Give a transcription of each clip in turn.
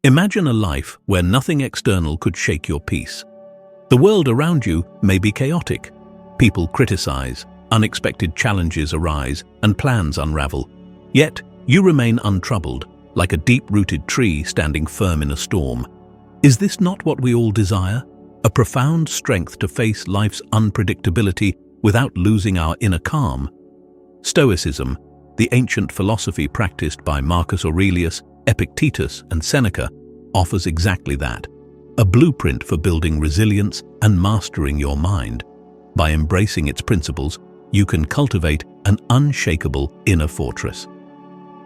Imagine a life where nothing external could shake your peace. The world around you may be chaotic. People criticize, unexpected challenges arise, and plans unravel. Yet, you remain untroubled, like a deep-rooted tree standing firm in a storm. Is this not what we all desire? A profound strength to face life's unpredictability without losing our inner calm. Stoicism, the ancient philosophy practiced by Marcus Aurelius, Epictetus, and Seneca, offers exactly that, a blueprint for building resilience and mastering your mind. By embracing its principles, you can cultivate an unshakable inner fortress.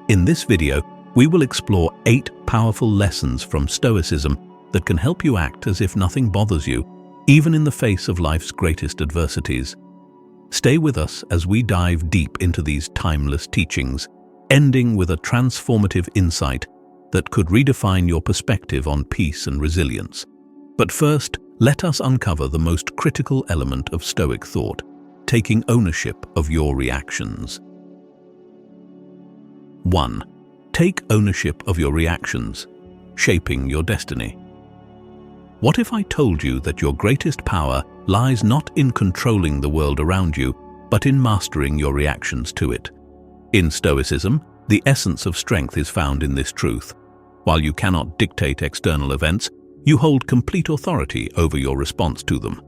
In this video, we will explore 8 powerful lessons from Stoicism that can help you act as if nothing bothers you, even in the face of life's greatest adversities. Stay with us as we dive deep into these timeless teachings, ending with a transformative insight that could redefine your perspective on peace and resilience. But first, let us uncover the most critical element of Stoic thought, taking ownership of your reactions. 1. Take ownership of your reactions, shaping your destiny. What if I told you that your greatest power lies not in controlling the world around you, but in mastering your reactions to it? In Stoicism, the essence of strength is found in this truth. While you cannot dictate external events, you hold complete authority over your response to them.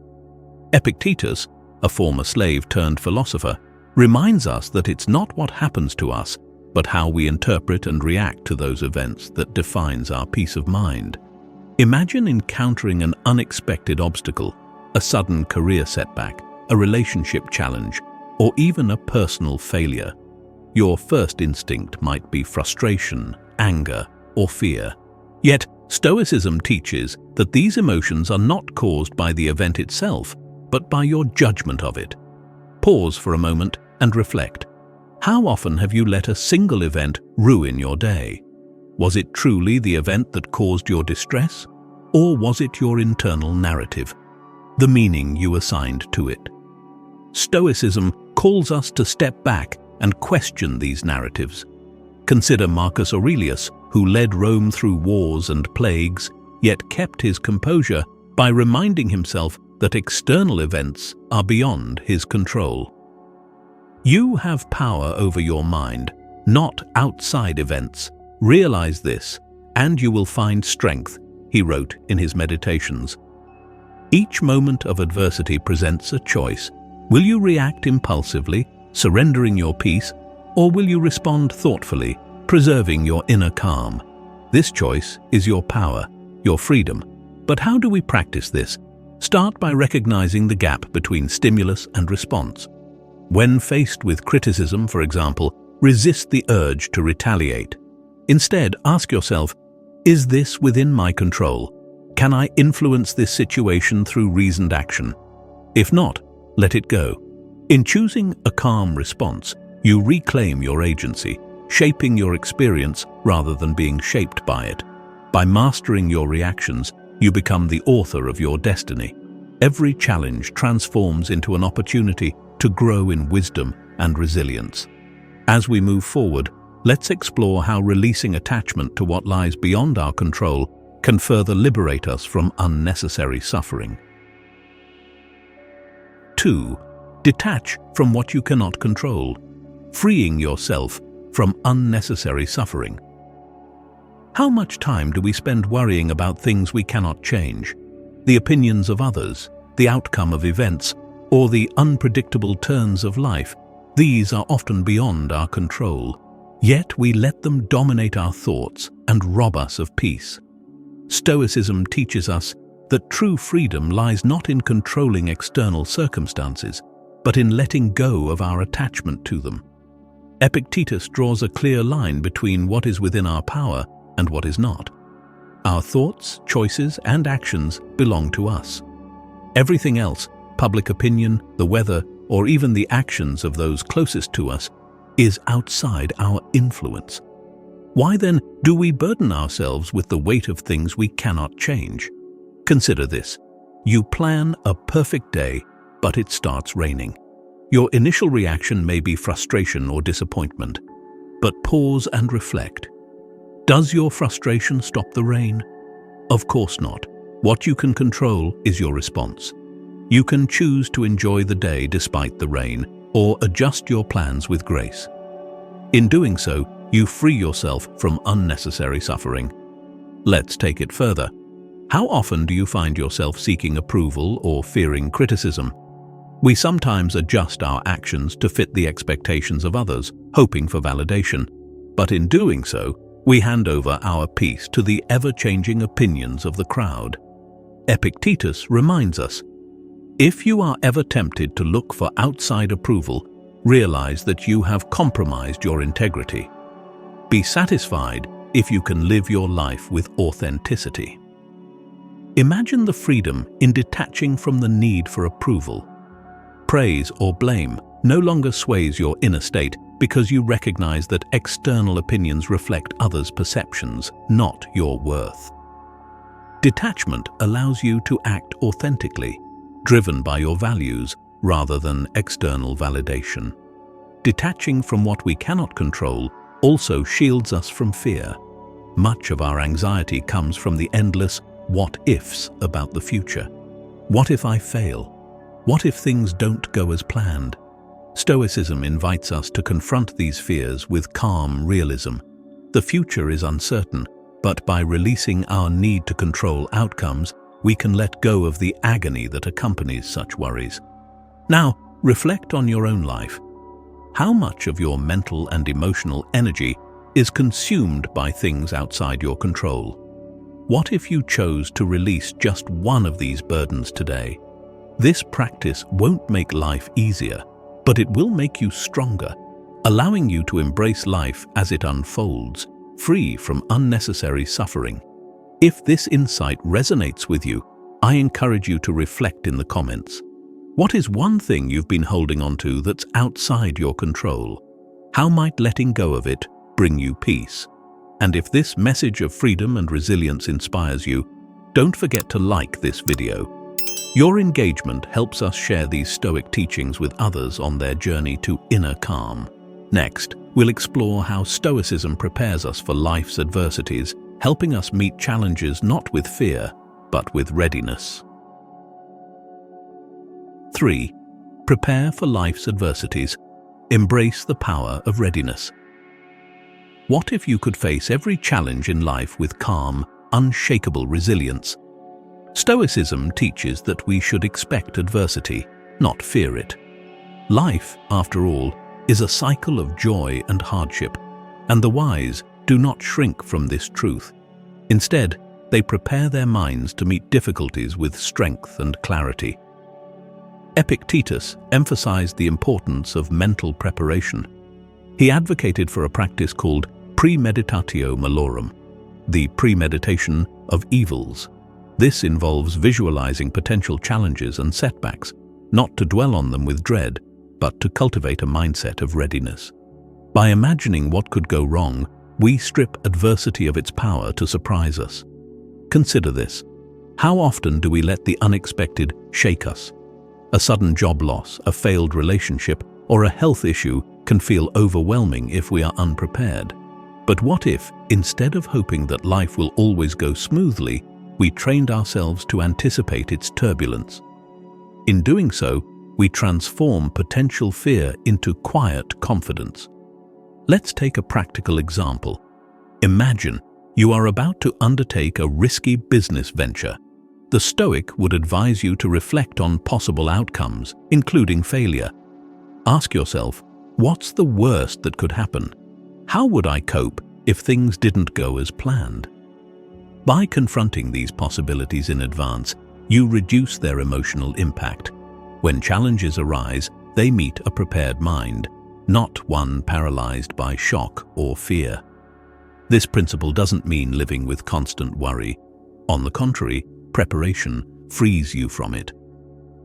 Epictetus, a former slave turned philosopher, reminds us that it's not what happens to us, but how we interpret and react to those events that defines our peace of mind. Imagine encountering an unexpected obstacle, a sudden career setback, a relationship challenge, or even a personal failure. Your first instinct might be frustration, anger, or fear. Yet, Stoicism teaches that these emotions are not caused by the event itself, but by your judgment of it. Pause for a moment and reflect. How often have you let a single event ruin your day? Was it truly the event that caused your distress? Or was it your internal narrative, the meaning you assigned to it? Stoicism calls us to step back and question these narratives. Consider Marcus Aurelius, who led Rome through wars and plagues, yet kept his composure by reminding himself that external events are beyond his control. You have power over your mind, not outside events. Realize this, and you will find strength, he wrote in his Meditations. Each moment of adversity presents a choice. Will you react impulsively, surrendering your peace, or will you respond thoughtfully, preserving your inner calm? This choice is your power, your freedom. But how do we practice this? Start by recognizing the gap between stimulus and response. When faced with criticism, for example, resist the urge to retaliate. Instead, ask yourself, is this within my control? Can I influence this situation through reasoned action? If not, let it go. In choosing a calm response, you reclaim your agency, shaping your experience rather than being shaped by it. By mastering your reactions, you become the author of your destiny. Every challenge transforms into an opportunity to grow in wisdom and resilience. As we move forward, let's explore how releasing attachment to what lies beyond our control can further liberate us from unnecessary suffering. 2. Detach from what you cannot control, freeing yourself from unnecessary suffering. How much time do we spend worrying about things we cannot change? The opinions of others, the outcome of events, or the unpredictable turns of life? These are often beyond our control. Yet we let them dominate our thoughts and rob us of peace. Stoicism teaches us that true freedom lies not in controlling external circumstances, but in letting go of our attachment to them. Epictetus draws a clear line between what is within our power and what is not. Our thoughts, choices, and actions belong to us. Everything else, public opinion, the weather, or even the actions of those closest to us, is outside our influence. Why then do we burden ourselves with the weight of things we cannot change? Consider this. You plan a perfect day, but it starts raining. Your initial reaction may be frustration or disappointment, but pause and reflect. Does your frustration stop the rain? Of course not. What you can control is your response. You can choose to enjoy the day despite the rain, or adjust your plans with grace. In doing so, you free yourself from unnecessary suffering. Let's take it further. How often do you find yourself seeking approval or fearing criticism? We sometimes adjust our actions to fit the expectations of others, hoping for validation. But in doing so, we hand over our peace to the ever-changing opinions of the crowd. Epictetus reminds us, if you are ever tempted to look for outside approval, realize that you have compromised your integrity. Be satisfied if you can live your life with authenticity. Imagine the freedom in detaching from the need for approval. Praise or blame no longer sways your inner state because you recognize that external opinions reflect others' perceptions, not your worth. Detachment allows you to act authentically, driven by your values rather than external validation. Detaching from what we cannot control also shields us from fear. Much of our anxiety comes from the endless what-ifs about the future. What if I fail? What if things don't go as planned? Stoicism invites us to confront these fears with calm realism. The future is uncertain, but by releasing our need to control outcomes, we can let go of the agony that accompanies such worries. Now, reflect on your own life. How much of your mental and emotional energy is consumed by things outside your control? What if you chose to release just one of these burdens today? This practice won't make life easier, but it will make you stronger, allowing you to embrace life as it unfolds, free from unnecessary suffering. If this insight resonates with you, I encourage you to reflect in the comments. What is one thing you've been holding on to that's outside your control? How might letting go of it bring you peace? And if this message of freedom and resilience inspires you, don't forget to like this video. Your engagement helps us share these Stoic teachings with others on their journey to inner calm. Next, we'll explore how Stoicism prepares us for life's adversities, helping us meet challenges not with fear, but with readiness. 3. Prepare for life's adversities. Embrace the power of readiness. What if you could face every challenge in life with calm, unshakable resilience? Stoicism teaches that we should expect adversity, not fear it. Life, after all, is a cycle of joy and hardship, and the wise do not shrink from this truth. Instead, they prepare their minds to meet difficulties with strength and clarity. Epictetus emphasized the importance of mental preparation. He advocated for a practice called premeditatio malorum, the premeditation of evils. This involves visualizing potential challenges and setbacks, not to dwell on them with dread, but to cultivate a mindset of readiness. By imagining what could go wrong, we strip adversity of its power to surprise us. Consider this. How often do we let the unexpected shake us? A sudden job loss, a failed relationship, or a health issue can feel overwhelming if we are unprepared. But what if, instead of hoping that life will always go smoothly, we trained ourselves to anticipate its turbulence? In doing so, we transform potential fear into quiet confidence. Let's take a practical example. Imagine you are about to undertake a risky business venture. The Stoic would advise you to reflect on possible outcomes, including failure. Ask yourself, what's the worst that could happen? How would I cope if things didn't go as planned? By confronting these possibilities in advance, you reduce their emotional impact. When challenges arise, they meet a prepared mind, not one paralyzed by shock or fear. This principle doesn't mean living with constant worry. On the contrary, preparation frees you from it.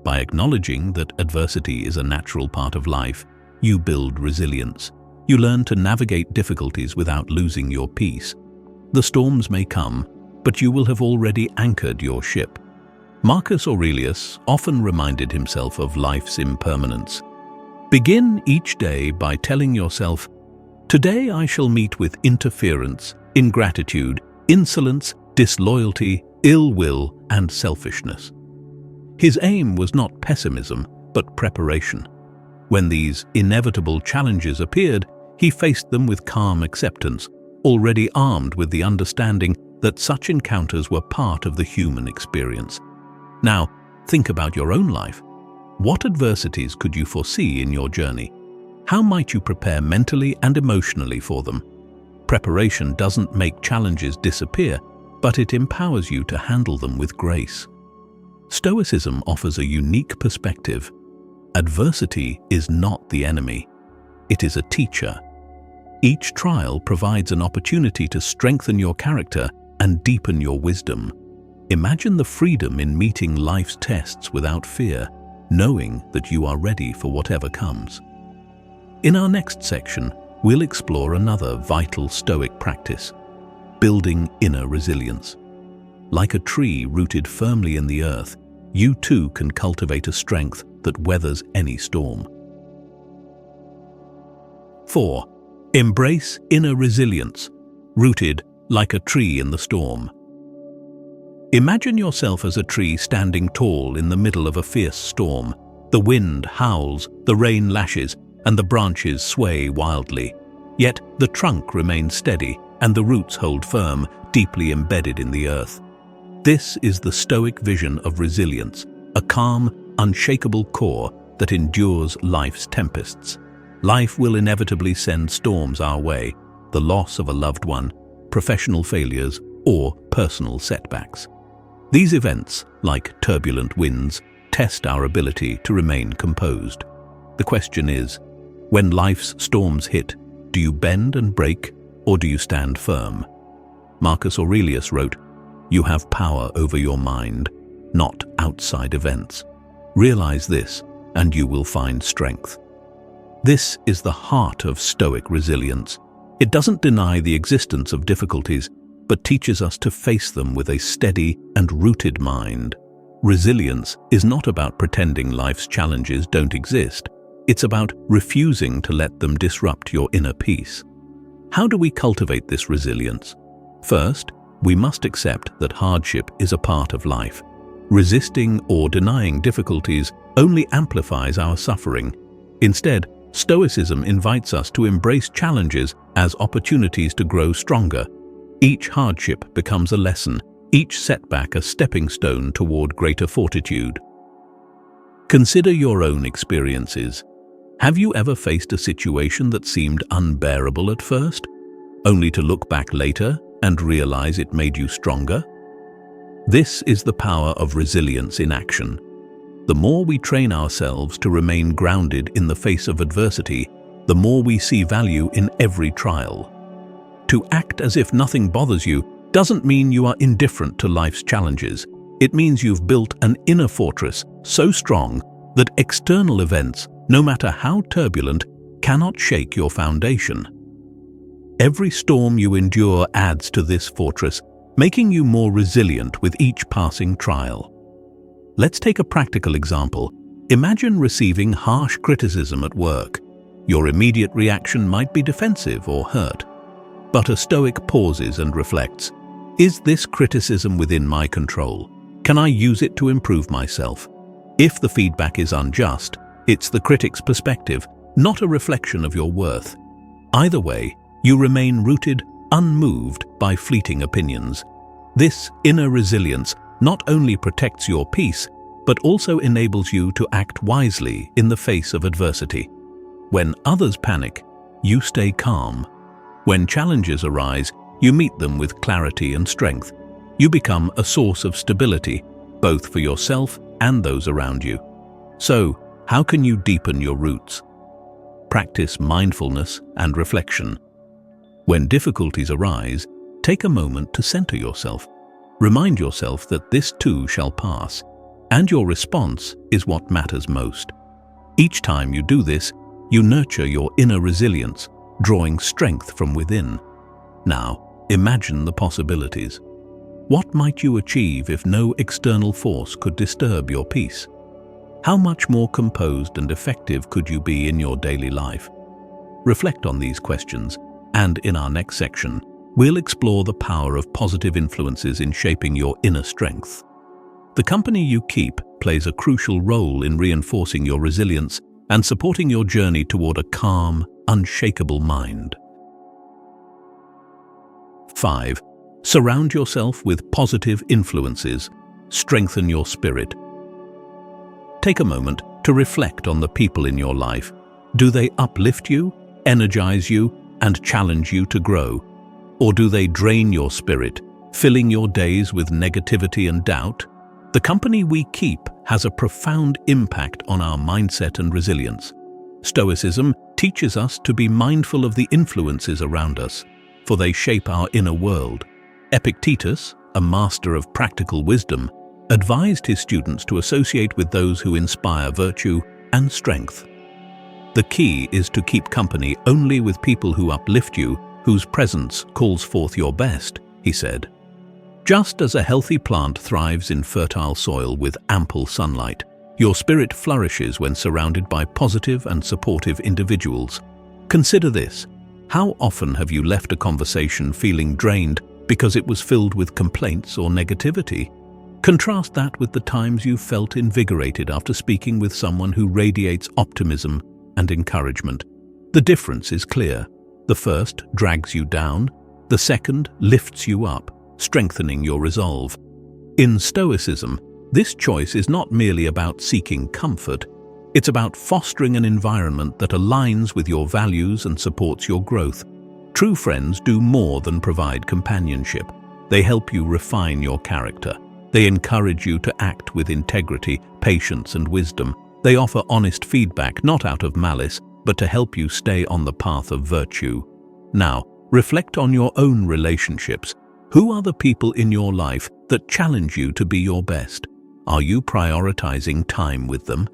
By acknowledging that adversity is a natural part of life, you build resilience. You learn to navigate difficulties without losing your peace. The storms may come, but you will have already anchored your ship. Marcus Aurelius often reminded himself of life's impermanence. Begin each day by telling yourself, "Today I shall meet with interference, ingratitude, insolence, disloyalty, ill will, and selfishness. His aim was not pessimism, but preparation. When these inevitable challenges appeared, he faced them with calm acceptance, already armed with the understanding that such encounters were part of the human experience. Now, think about your own life. What adversities could you foresee in your journey? How might you prepare mentally and emotionally for them? Preparation doesn't make challenges disappear, but it empowers you to handle them with grace. Stoicism offers a unique perspective. Adversity is not the enemy. It is a teacher. Each trial provides an opportunity to strengthen your character and deepen your wisdom. Imagine the freedom in meeting life's tests without fear, knowing that you are ready for whatever comes. In our next section, we'll explore another vital Stoic practice: building inner resilience. Like a tree rooted firmly in the earth, you too can cultivate a strength that weathers any storm. 4. Embrace inner resilience, rooted like a tree in the storm. Imagine yourself as a tree standing tall in the middle of a fierce storm. The wind howls, the rain lashes, and the branches sway wildly. Yet the trunk remains steady, and the roots hold firm, deeply embedded in the earth. This is the Stoic vision of resilience, a calm, unshakable core that endures life's tempests. Life will inevitably send storms our way: the loss of a loved one, professional failures, or personal setbacks. These events, like turbulent winds, test our ability to remain composed. The question is, when life's storms hit, do you bend and break, or do you stand firm? Marcus Aurelius wrote, "You have power over your mind, not outside events. Realize this, and you will find strength." This is the heart of Stoic resilience. It doesn't deny the existence of difficulties, but teaches us to face them with a steady and rooted mind. Resilience is not about pretending life's challenges don't exist. It's about refusing to let them disrupt your inner peace. How do we cultivate this resilience? First, we must accept that hardship is a part of life. Resisting or denying difficulties only amplifies our suffering. Instead, Stoicism invites us to embrace challenges as opportunities to grow stronger. Each hardship becomes a lesson, each setback a stepping stone toward greater fortitude. Consider your own experiences. Have you ever faced a situation that seemed unbearable at first, only to look back later and realize it made you stronger? This is the power of resilience in action. The more we train ourselves to remain grounded in the face of adversity, the more we see value in every trial. To act as if nothing bothers you doesn't mean you are indifferent to life's challenges. It means you've built an inner fortress so strong that external events, no matter how turbulent, cannot shake your foundation. Every storm you endure adds to this fortress, making you more resilient with each passing trial. Let's take a practical example. Imagine receiving harsh criticism at work. Your immediate reaction might be defensive or hurt. But a Stoic pauses and reflects. Is this criticism within my control? Can I use it to improve myself? If the feedback is unjust, it's the critic's perspective, not a reflection of your worth. Either way, you remain rooted, unmoved by fleeting opinions. This inner resilience not only protects your peace, but also enables you to act wisely in the face of adversity. When others panic, you stay calm. When challenges arise, you meet them with clarity and strength. You become a source of stability, both for yourself and those around you. So, how can you deepen your roots? Practice mindfulness and reflection. When difficulties arise, take a moment to center yourself. Remind yourself that this too shall pass, and your response is what matters most. Each time you do this, you nurture your inner resilience, drawing strength from within. Now, imagine the possibilities. What might you achieve if no external force could disturb your peace? How much more composed and effective could you be in your daily life? Reflect on these questions, and in our next section, we'll explore the power of positive influences in shaping your inner strength. The company you keep plays a crucial role in reinforcing your resilience and supporting your journey toward a calm, unshakable mind. 5. Surround yourself with positive influences. Strengthen your spirit. Take a moment to reflect on the people in your life. Do they uplift you, energize you, and challenge you to grow? Or do they drain your spirit, filling your days with negativity and doubt? The company we keep has a profound impact on our mindset and resilience. Stoicism teaches us to be mindful of the influences around us, for they shape our inner world. Epictetus, a master of practical wisdom, advised his students to associate with those who inspire virtue and strength. The key is to keep company only with people who uplift you, whose presence calls forth your best, he said. Just as a healthy plant thrives in fertile soil with ample sunlight, your spirit flourishes when surrounded by positive and supportive individuals. Consider this. How often have you left a conversation feeling drained because it was filled with complaints or negativity? Contrast that with the times you felt invigorated after speaking with someone who radiates optimism and encouragement. The difference is clear. The first drags you down, the second lifts you up, strengthening your resolve. In Stoicism, this choice is not merely about seeking comfort, it's about fostering an environment that aligns with your values and supports your growth. True friends do more than provide companionship. They help you refine your character. They encourage you to act with integrity, patience, and wisdom. They offer honest feedback, not out of malice, but to help you stay on the path of virtue. Now, reflect on your own relationships. Who are the people in your life that challenge you to be your best? Are you prioritizing time with them?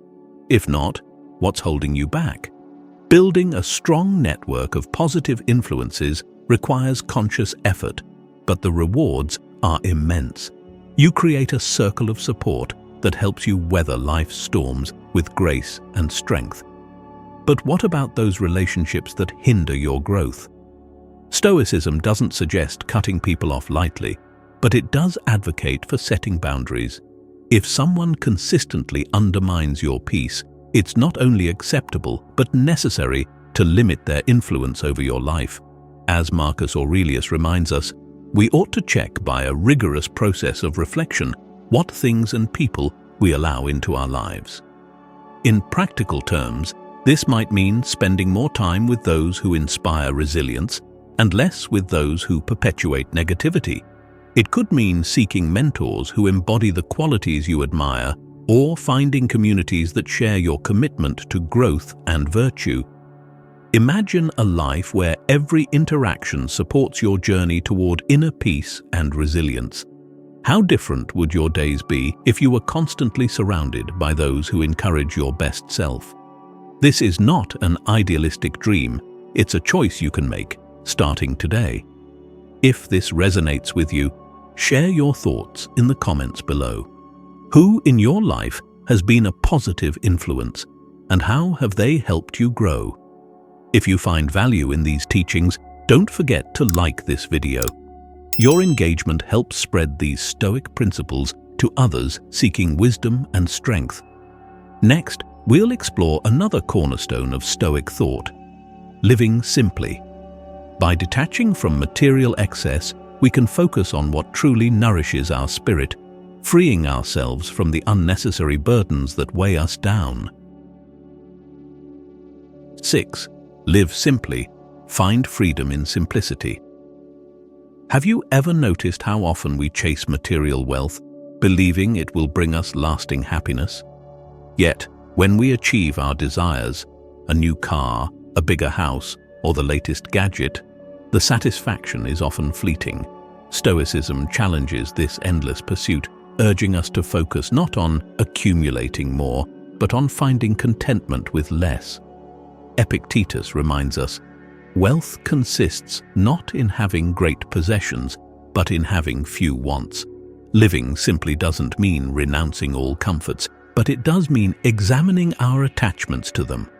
If not, what's holding you back? Building a strong network of positive influences requires conscious effort, but the rewards are immense. You create a circle of support that helps you weather life's storms with grace and strength. But what about those relationships that hinder your growth? Stoicism doesn't suggest cutting people off lightly, but it does advocate for setting boundaries. If someone consistently undermines your peace, it's not only acceptable but necessary to limit their influence over your life. As Marcus Aurelius reminds us, we ought to check by a rigorous process of reflection what things and people we allow into our lives. In practical terms, this might mean spending more time with those who inspire resilience and less with those who perpetuate negativity. It could mean seeking mentors who embody the qualities you admire, or finding communities that share your commitment to growth and virtue. Imagine a life where every interaction supports your journey toward inner peace and resilience. How different would your days be if you were constantly surrounded by those who encourage your best self? This is not an idealistic dream, it's a choice you can make, starting today. If this resonates with you, share your thoughts in the comments below. Who in your life has been a positive influence, and how have they helped you grow? If you find value in these teachings, don't forget to like this video. Your engagement helps spread these Stoic principles to others seeking wisdom and strength. Next, we'll explore another cornerstone of Stoic thought: living simply. By detaching from material excess, we can focus on what truly nourishes our spirit, freeing ourselves from the unnecessary burdens that weigh us down. 6. Live simply. Find freedom in simplicity. Have you ever noticed how often we chase material wealth, believing it will bring us lasting happiness? Yet, when we achieve our desires, a new car, a bigger house, or the latest gadget, the satisfaction is often fleeting. Stoicism challenges this endless pursuit, urging us to focus not on accumulating more, but on finding contentment with less. Epictetus reminds us, wealth consists not in having great possessions, but in having few wants. Living simply doesn't mean renouncing all comforts, but it does mean examining our attachments to them.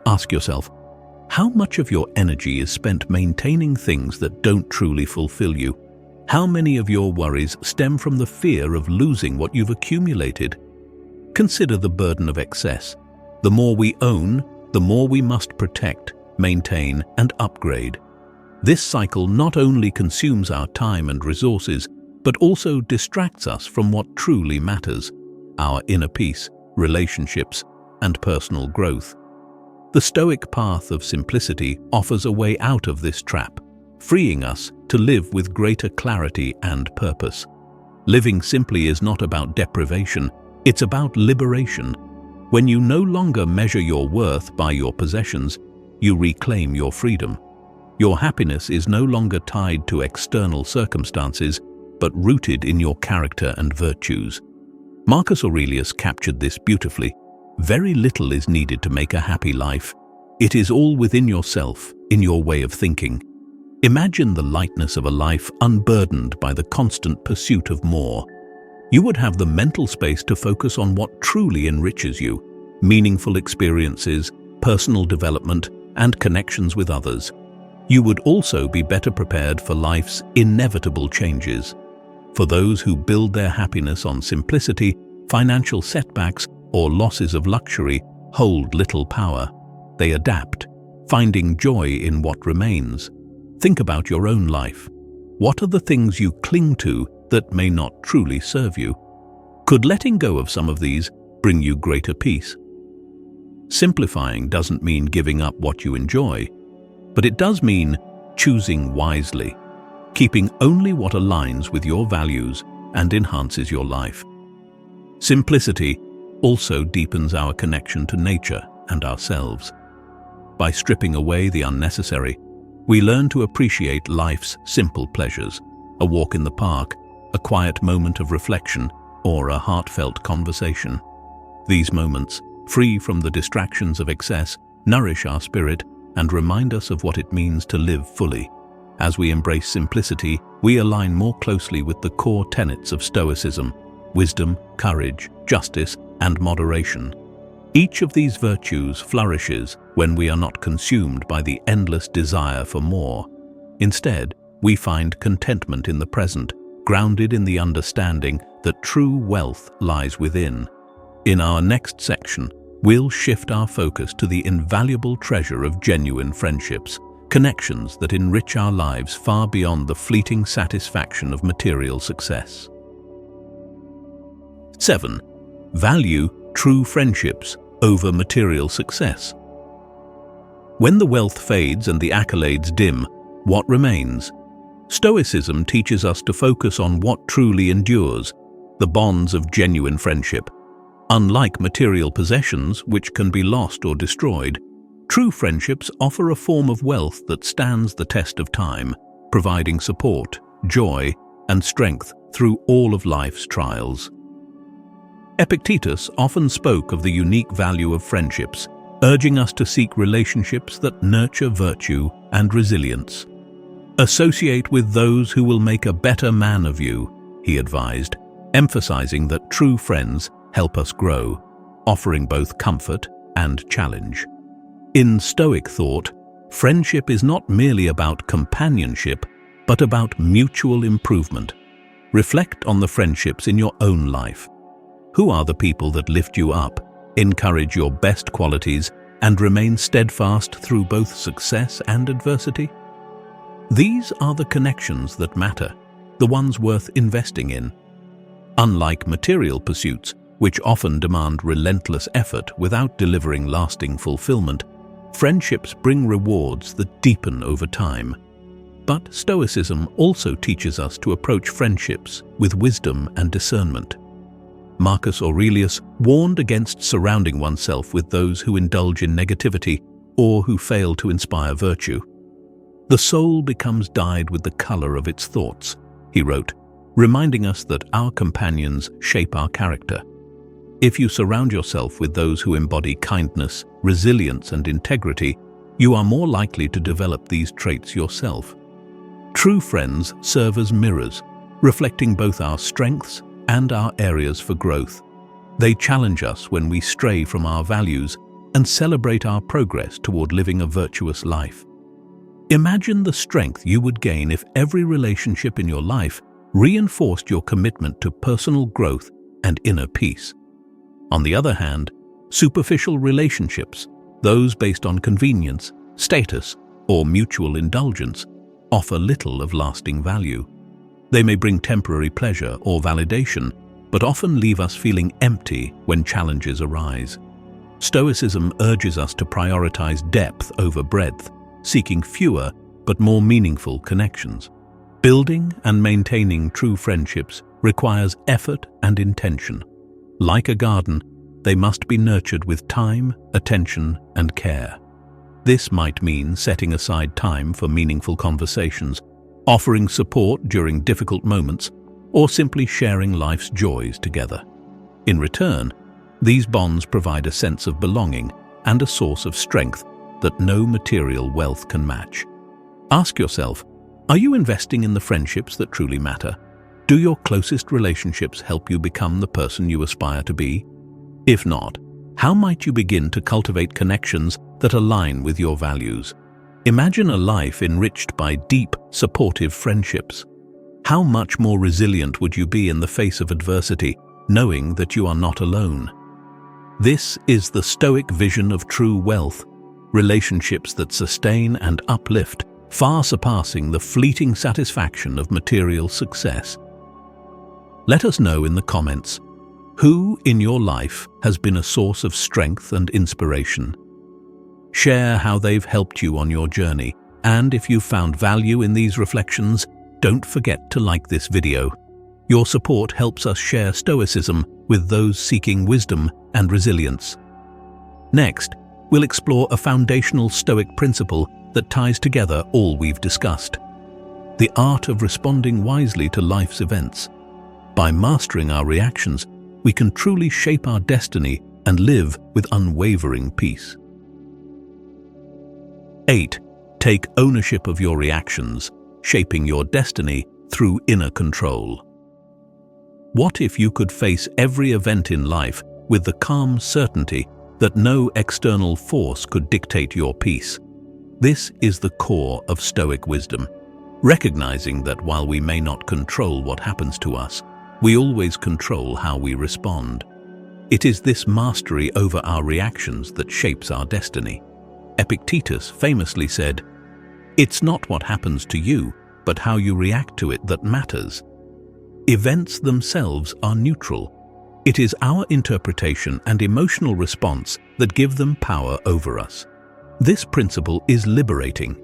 Ask yourself, How much of your energy is spent maintaining things that don't truly fulfill you? How many of your worries stem from the fear of losing what you've accumulated? Consider the burden of excess. The more we own, the more we must protect, maintain, and upgrade. This cycle not only consumes our time and resources, but also distracts us from what truly matters: our inner peace, relationships, and personal growth. The Stoic path of simplicity offers a way out of this trap, freeing us to live with greater clarity and purpose. Living simply is not about deprivation, it's about liberation. When you no longer measure your worth by your possessions, you reclaim your freedom. Your happiness is no longer tied to external circumstances, but rooted in your character and virtues. Marcus Aurelius captured this beautifully. Very little is needed to make a happy life. It is all within yourself, in your way of thinking. Imagine the lightness of a life unburdened by the constant pursuit of more. You would have the mental space to focus on what truly enriches you: meaningful experiences, personal development, and connections with others. You would also be better prepared for life's inevitable changes. For those who build their happiness on simplicity, financial setbacks or losses of luxury hold little power. They adapt, finding joy in what remains. Think about your own life. What are the things you cling to that may not truly serve you? Could letting go of some of these bring you greater peace? Simplifying doesn't mean giving up what you enjoy, but it does mean choosing wisely, keeping only what aligns with your values and enhances your life. Simplicity also deepens our connection to nature and ourselves. By stripping away the unnecessary, we learn to appreciate life's simple pleasures: a walk in the park, a quiet moment of reflection, or a heartfelt conversation. These moments, free from the distractions of excess, nourish our spirit and remind us of what it means to live fully. As we embrace simplicity, we align more closely with the core tenets of Stoicism: wisdom, courage, justice, and moderation. Each of these virtues flourishes when we are not consumed by the endless desire for more. Instead, we find contentment in the present, grounded in the understanding that true wealth lies within. In our next section, we'll shift our focus to the invaluable treasure of genuine friendships, connections that enrich our lives far beyond the fleeting satisfaction of material success. 7. Value true friendships over material success. When the wealth fades and the accolades dim, what remains? Stoicism teaches us to focus on what truly endures: the bonds of genuine friendship. Unlike material possessions, which can be lost or destroyed, true friendships offer a form of wealth that stands the test of time, providing support, joy, and strength through all of life's trials. Epictetus often spoke of the unique value of friendships, urging us to seek relationships that nurture virtue and resilience. Associate with those who will make a better man of you, he advised, emphasizing that true friends help us grow, offering both comfort and challenge. In Stoic thought, friendship is not merely about companionship, but about mutual improvement. Reflect on the friendships in your own life. Who are the people that lift you up, encourage your best qualities, and remain steadfast through both success and adversity? These are the connections that matter, the ones worth investing in. Unlike material pursuits, which often demand relentless effort without delivering lasting fulfillment, friendships bring rewards that deepen over time. But Stoicism also teaches us to approach friendships with wisdom and discernment. Marcus Aurelius warned against surrounding oneself with those who indulge in negativity or who fail to inspire virtue. The soul becomes dyed with the color of its thoughts, he wrote, reminding us that our companions shape our character. If you surround yourself with those who embody kindness, resilience, and integrity, you are more likely to develop these traits yourself. True friends serve as mirrors, reflecting both our strengths and our areas for growth. They challenge us when we stray from our values, and celebrate our progress toward living a virtuous life. Imagine the strength you would gain if every relationship in your life reinforced your commitment to personal growth and inner peace. On the other hand, superficial relationships, those based on convenience, status, or mutual indulgence, offer little of lasting value. They may bring temporary pleasure or validation, but often leave us feeling empty when challenges arise. Stoicism urges us to prioritize depth over breadth, seeking fewer but more meaningful connections. Building and maintaining true friendships requires effort and intention. Like a garden, they must be nurtured with time, attention, and care. This might mean setting aside time for meaningful conversations, offering support during difficult moments, or simply sharing life's joys together. In return, these bonds provide a sense of belonging and a source of strength that no material wealth can match. Ask yourself, are you investing in the friendships that truly matter? Do your closest relationships help you become the person you aspire to be? If not, how might you begin to cultivate connections that align with your values? Imagine a life enriched by deep, supportive friendships. How much more resilient would you be in the face of adversity, knowing that you are not alone? This is the Stoic vision of true wealth, relationships that sustain and uplift, far surpassing the fleeting satisfaction of material success. Let us know in the comments, who in your life has been a source of strength and inspiration? Share how they've helped you on your journey, and if you found value in these reflections, don't forget to like this video. Your support helps us share Stoicism with those seeking wisdom and resilience. Next, we'll explore a foundational Stoic principle that ties together all we've discussed: the art of responding wisely to life's events. By mastering our reactions, we can truly shape our destiny and live with unwavering peace. 8. Take ownership of your reactions, shaping your destiny through inner control. What if you could face every event in life with the calm certainty that no external force could dictate your peace? This is the core of Stoic wisdom, recognizing that while we may not control what happens to us, we always control how we respond. It is this mastery over our reactions that shapes our destiny. Epictetus famously said, "It's not what happens to you, but how you react to it that matters." Events themselves are neutral. It is our interpretation and emotional response that give them power over us. This principle is liberating.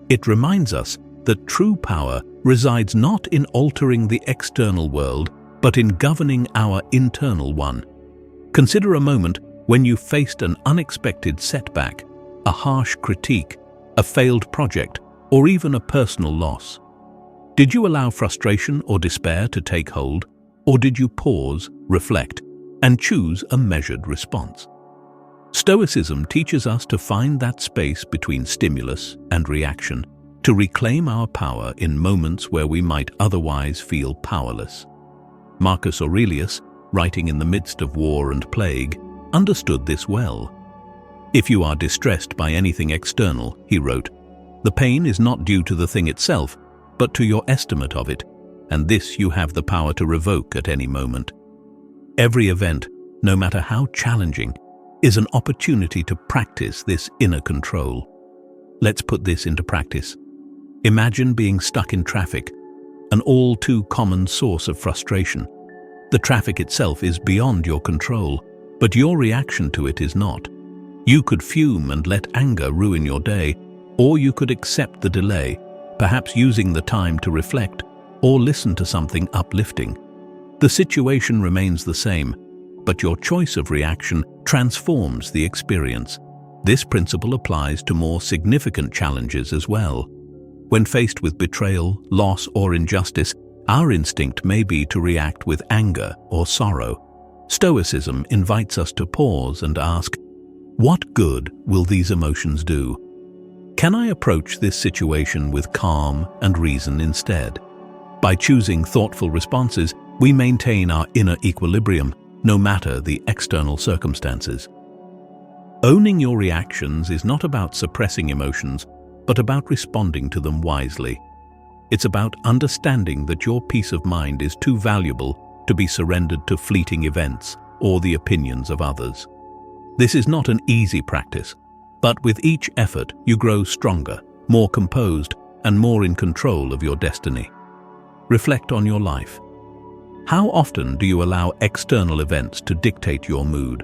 It reminds us that true power resides not in altering the external world, but in governing our internal one. Consider a moment when you faced an unexpected setback, a harsh critique, a failed project, or even a personal loss. Did you allow frustration or despair to take hold, or did you pause, reflect, and choose a measured response? Stoicism teaches us to find that space between stimulus and reaction, to reclaim our power in moments where we might otherwise feel powerless. Marcus Aurelius, writing in the midst of war and plague, understood this well. "If you are distressed by anything external," he wrote, "the pain is not due to the thing itself, but to your estimate of it, and this you have the power to revoke at any moment." Every event, no matter how challenging, is an opportunity to practice this inner control. Let's put this into practice. Imagine being stuck in traffic, an all too common source of frustration. The traffic itself is beyond your control, but your reaction to it is not. You could fume and let anger ruin your day, or you could accept the delay, perhaps using the time to reflect or listen to something uplifting. The situation remains the same, but your choice of reaction transforms the experience. This principle applies to more significant challenges as well. When faced with betrayal, loss, or injustice, our instinct may be to react with anger or sorrow. Stoicism invites us to pause and ask, what good will these emotions do? Can I approach this situation with calm and reason instead? By choosing thoughtful responses, we maintain our inner equilibrium, no matter the external circumstances. Owning your reactions is not about suppressing emotions, but about responding to them wisely. It's about understanding that your peace of mind is too valuable to be surrendered to fleeting events or the opinions of others. This is not an easy practice, but with each effort you grow stronger, more composed, and more in control of your destiny. Reflect on your life. How often do you allow external events to dictate your mood?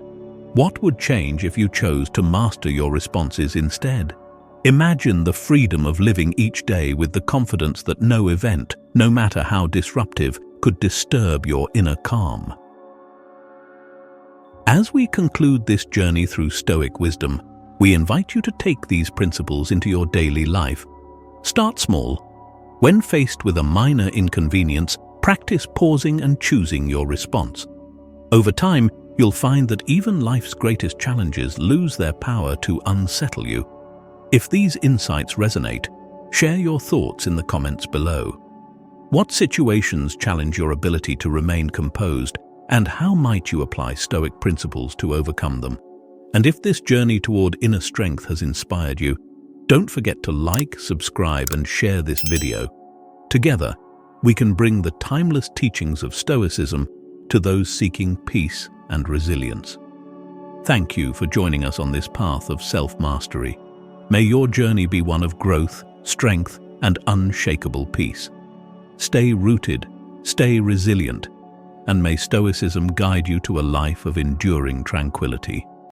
What would change if you chose to master your responses instead? Imagine the freedom of living each day with the confidence that no event, no matter how disruptive, could disturb your inner calm. As we conclude this journey through Stoic wisdom, we invite you to take these principles into your daily life. Start small. When faced with a minor inconvenience, practice pausing and choosing your response. Over time, you'll find that even life's greatest challenges lose their power to unsettle you. If these insights resonate, share your thoughts in the comments below. What situations challenge your ability to remain composed, and how might you apply Stoic principles to overcome them? And if this journey toward inner strength has inspired you, don't forget to like, subscribe, and share this video. Together, we can bring the timeless teachings of Stoicism to those seeking peace and resilience. Thank you for joining us on this path of self-mastery. May your journey be one of growth, strength, and unshakable peace. Stay rooted, stay resilient, and may Stoicism guide you to a life of enduring tranquility.